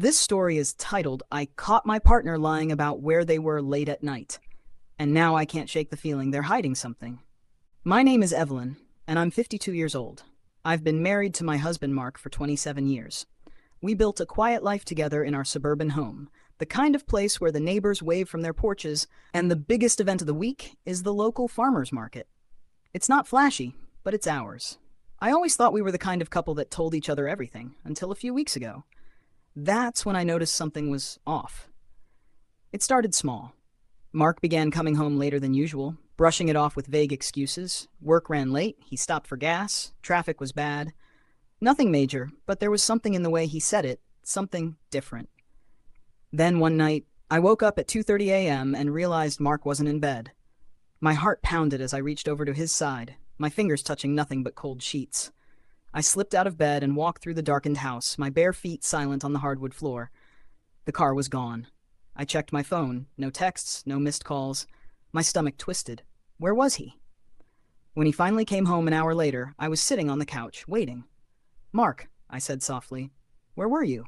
This story is titled, I Caught My Partner Lying About Where They Were Late at Night, and Now I Can't Shake the Feeling They're Hiding Something. My name is Evelyn, and I'm 52 years old. I've been married to my husband Mark for 27 years. We built a quiet life together in our suburban home, the kind of place where the neighbors wave from their porches, and the biggest event of the week is the local farmers market. It's not flashy, but it's ours. I always thought we were the kind of couple that told each other everything, until a few weeks ago. That's when I noticed something was off. It started small. Mark began coming home later than usual, brushing it off with vague excuses. Work ran late, he stopped for gas, traffic was bad. Nothing major, but there was something in the way he said it, something different. Then one night, I woke up at 2:30 a.m. and realized Mark wasn't in bed. My heart pounded as I reached over to his side, my fingers touching nothing but cold sheets. I slipped out of bed and walked through the darkened house, my bare feet silent on the hardwood floor. The car was gone. I checked my phone. No texts, no missed calls. My stomach twisted. Where was he? When he finally came home an hour later, I was sitting on the couch, waiting. "Mark," I said softly, "where were you?"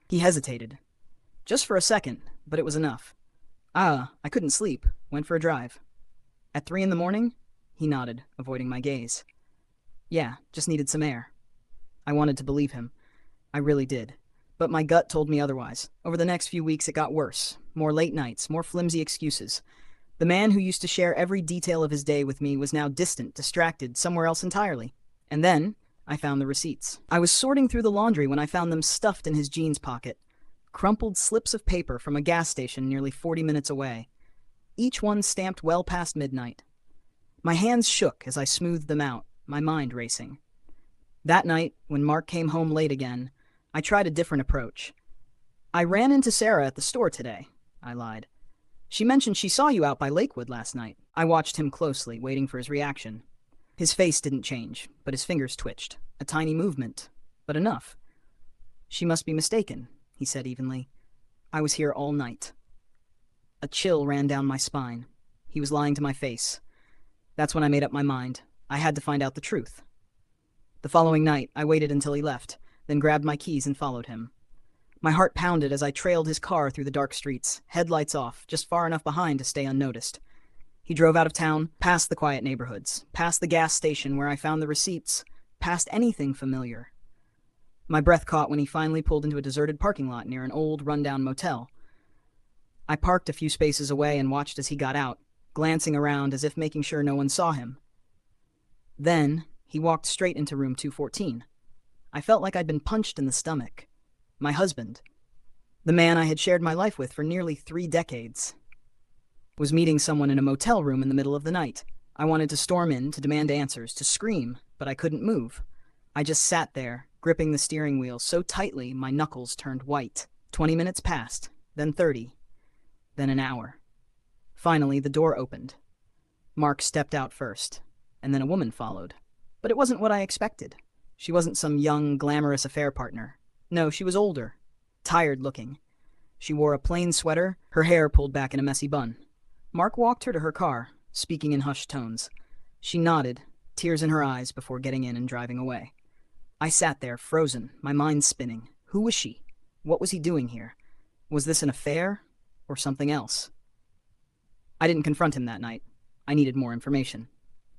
He hesitated. Just for a second, but it was enough. I couldn't sleep. Went for a drive." "At 3 in the morning?" He nodded, avoiding my gaze. "Yeah, just needed some air." I wanted to believe him. I really did. But my gut told me otherwise. Over the next few weeks, it got worse. More late nights, more flimsy excuses. The man who used to share every detail of his day with me was now distant, distracted, somewhere else entirely. And then, I found the receipts. I was sorting through the laundry when I found them stuffed in his jeans pocket. Crumpled slips of paper from a gas station nearly 40 minutes away. Each one stamped well past midnight. My hands shook as I smoothed them out, my mind racing. That night, when Mark came home late again, I tried a different approach. "I ran into Sarah at the store today," I lied. "She mentioned she saw you out by Lakewood last night." I watched him closely, waiting for his reaction. His face didn't change, but his fingers twitched. A tiny movement, but enough. "She must be mistaken," he said evenly. "I was here all night." A chill ran down my spine. He was lying to my face. That's when I made up my mind. I had to find out the truth. The following night, I waited until he left, then grabbed my keys and followed him. My heart pounded as I trailed his car through the dark streets, headlights off, just far enough behind to stay unnoticed. He drove out of town, past the quiet neighborhoods, past the gas station where I found the receipts, past anything familiar. My breath caught when he finally pulled into a deserted parking lot near an old, rundown motel. I parked a few spaces away and watched as he got out, glancing around as if making sure no one saw him. Then, he walked straight into room 214. I felt like I'd been punched in the stomach. My husband, the man I had shared my life with for nearly 3 decades, was meeting someone in a motel room in the middle of the night. I wanted to storm in, to demand answers, to scream, but I couldn't move. I just sat there, gripping the steering wheel so tightly my knuckles turned white. 20 minutes passed, then 30, then an hour. Finally, the door opened. Mark stepped out first, and then a woman followed. But it wasn't what I expected. She wasn't some young, glamorous affair partner. No, she was older, tired-looking. She wore a plain sweater, her hair pulled back in a messy bun. Mark walked her to her car, speaking in hushed tones. She nodded, tears in her eyes, before getting in and driving away. I sat there, frozen, my mind spinning. Who was she? What was he doing here? Was this an affair, or something else? I didn't confront him that night. I needed more information.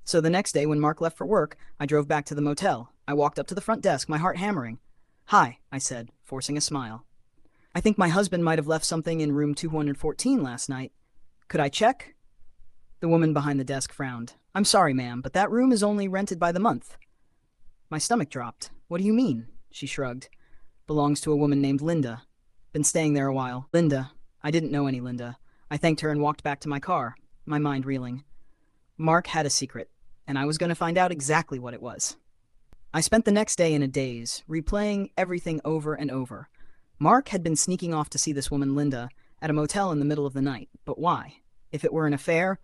So the next day, when Mark left for work, I drove back to the motel. I walked up to the front desk, my heart hammering. "Hi," I said, forcing a smile. "I think my husband might have left something in room 214 last night. Could I check?" The woman behind the desk frowned. "I'm sorry, ma'am, but that room is only rented by the month." My stomach dropped. "What do you mean?" She shrugged. "Belongs to a woman named Linda. Been staying there a while." Linda. I didn't know any Linda. I thanked her and walked back to my car, my mind reeling. Mark had a secret, and I was going to find out exactly what it was. I spent the next day in a daze, replaying everything over and over. Mark had been sneaking off to see this woman Linda at a motel in the middle of the night, but why? If it were an affair,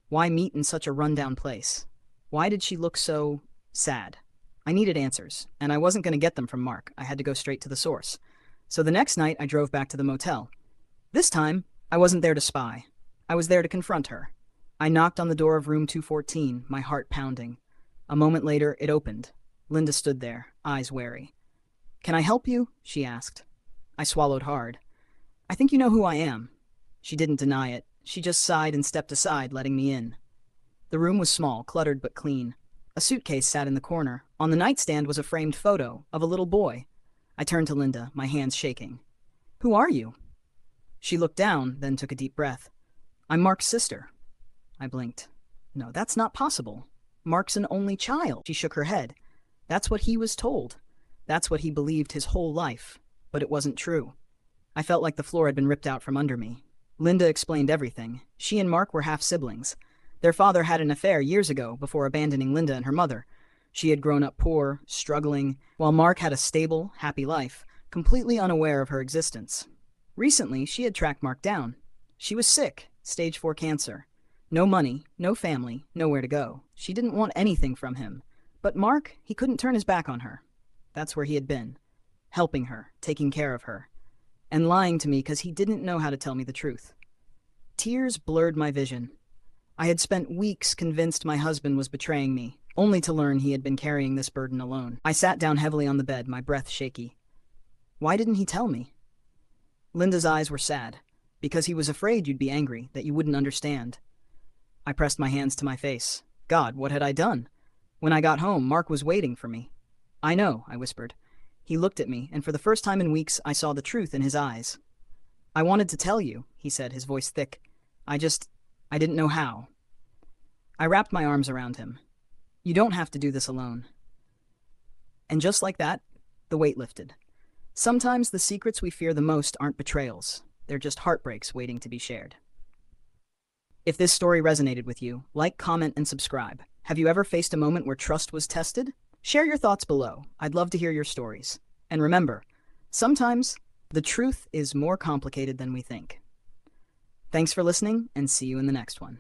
why meet in such a rundown place? Why did she look so sad? I needed answers, and I wasn't going to get them from Mark. I had to go straight to the source. So the next night, I drove back to the motel. This time, I wasn't there to spy. I was there to confront her. I knocked on the door of room 214, my heart pounding. A moment later, it opened. Linda stood there, eyes wary. "Can I help you?" she asked. I swallowed hard. I think you know who I am. She didn't deny it. She just sighed and stepped aside, letting me in. The room was small, cluttered but clean. A suitcase sat in the corner. On the nightstand was a framed photo of a little boy. I turned to Linda, my hands shaking. Who are you? She looked down, then took a deep breath. I'm Mark's sister. I blinked. No, that's not possible. Mark's an only child. She shook her head. That's what he was told. That's what he believed his whole life. But it wasn't true. I felt like the floor had been ripped out from under me. Linda explained everything. She and Mark were half-siblings. Their father had an affair years ago before abandoning Linda and her mother. She had grown up poor, struggling, while Mark had a stable, happy life, completely unaware of her existence. Recently, she had tracked Mark down. She was sick, stage 4 cancer. No money, no family, nowhere to go. She didn't want anything from him. But Mark, he couldn't turn his back on her. That's where he had been. Helping her, taking care of her. And lying to me because he didn't know how to tell me the truth. Tears blurred my vision. I had spent weeks convinced my husband was betraying me, only to learn he had been carrying this burden alone. I sat down heavily on the bed, my breath shaky. Why didn't he tell me? Linda's eyes were sad. Because he was afraid you'd be angry, that you wouldn't understand. I pressed my hands to my face. God, what had I done? When I got home, Mark was waiting for me. I know, I whispered. He looked at me, and for the first time in weeks, I saw the truth in his eyes. I wanted to tell you, he said, his voice thick. I didn't know how. I wrapped my arms around him. You don't have to do this alone. And just like that, the weight lifted. Sometimes the secrets we fear the most aren't betrayals. They're just heartbreaks waiting to be shared. If this story resonated with you, like, comment, and subscribe. Have you ever faced a moment where trust was tested? Share your thoughts below. I'd love to hear your stories. And remember, sometimes the truth is more complicated than we think. Thanks for listening, and see you in the next one.